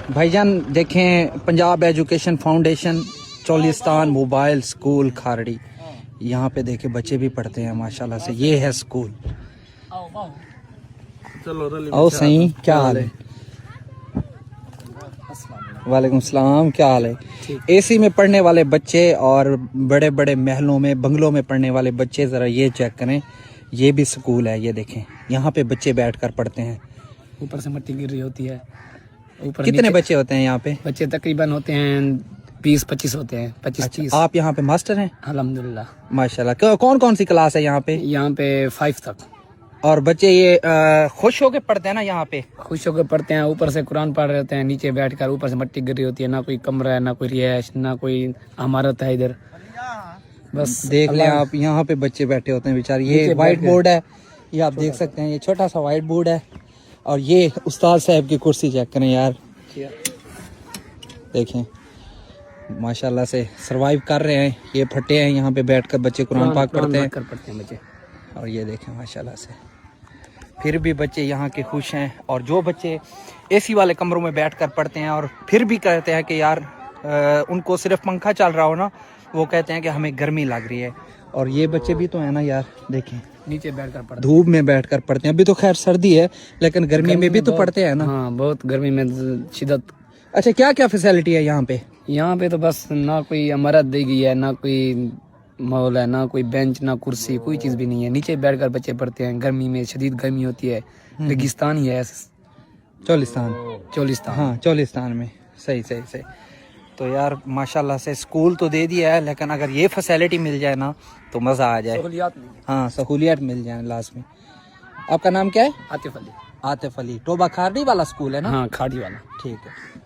भाईजान देखें, Punjab education foundation Cholistan mobile school खारड़ी, यहाँ पे देखे बच्चे भी पढ़ते हैं माशाल्लाह से। ये है स्कूल। आओ सही, क्या हाल है? वालेकुम सलाम, क्या हाल है? एसी में पढ़ने वाले बच्चे और बड़े बड़े महलों में बंगलों में पढ़ने वाले बच्चे, ज़रा ये चेक करें, ये भी स्कूल है। ये देखें, यहाँ पे बच्चे बैठकर पढ़ते हैं। ऊपर से मिट्टी गिर रही होती है। ऊपर कितने बच्चे होते हैं यहाँ पे? बच्चे तकरीबन होते हैं 20-25 होते हैं, 25-30। आप यहाँ पे मास्टर हैं? अल्हम्दुलिल्लाह। माशाल्लाह। कौन कौन सी क्लास है यहाँ पे? यहाँ पे 5 तक। और बच्चे ये खुश होके पढ़ते हैं ना यहाँ पे? खुश होकर पढ़ते हैं। ऊपर से कुरान पढ़ रहे होते हैं, नीचे बैठकर। ऊपर से मिट्टी गिर रही होती है, ना कोई कमरा है, ना कोई रिहायश, ना कोई इमारत है इधर। बस देख लें आप, यहाँ पे बच्चे बैठे होते हैं बेचारे। ये वाइट बोर्ड है, ये आप देख सकते हैं, ये छोटा सा वाइट बोर्ड है। और ये उस्ताद साहब की कुर्सी चेक करें यार, देखें माशाल्लाह से सरवाइव कर रहे हैं। ये फटे हैं, यहाँ पे बैठकर बच्चे कुरान पाक पढ़ते हैं बच्चे। और ये देखें माशाल्लाह से, फिर भी बच्चे यहाँ के खुश हैं। और जो बच्चे एसी वाले कमरों में बैठकर पढ़ते हैं और फिर भी कहते हैं कि यार उनको सिर्फ पंखा चल रहा हो ना, वो कहते हैं कि हमें गर्मी लग रही है। और ये बच्चे भी तो है ना यार, देखें नीचे बैठकर पढ़ते, धूप में बैठकर पढ़ते हैं। अभी तो खैर सर्दी है, लेकिन गर्मी में भी तो पढ़ते हैं ना। हाँ, बहुत गर्मी में शिद्दत। अच्छा, क्या क्या फैसिलिटी है यहाँ पे? यहाँ पे तो बस ना कोई इमारत दी गई है, ना कोई मॉल है, ना कोई बेंच, ना कुर्सी, कोई चीज भी नहीं है। नीचे बैठकर बच्चे पढ़ते हैं। गर्मी में शदीद गर्मी होती है, रेगिस्तान ही है। चोलिस्तान। हाँ, चोलिस्तान में। सही सही सही। तो यार माशाल्लाह से स्कूल तो दे दिया है, लेकिन अगर ये फैसिलिटी मिल जाए ना तो मज़ा आ जाए। हाँ, सहूलियत मिल जाए लास्ट में। आपका नाम क्या है? आतिफ अली। आतिफ अली। टोबा खारड़ी वाला स्कूल है ना? हाँ, खाड़ी वाला। ठीक है।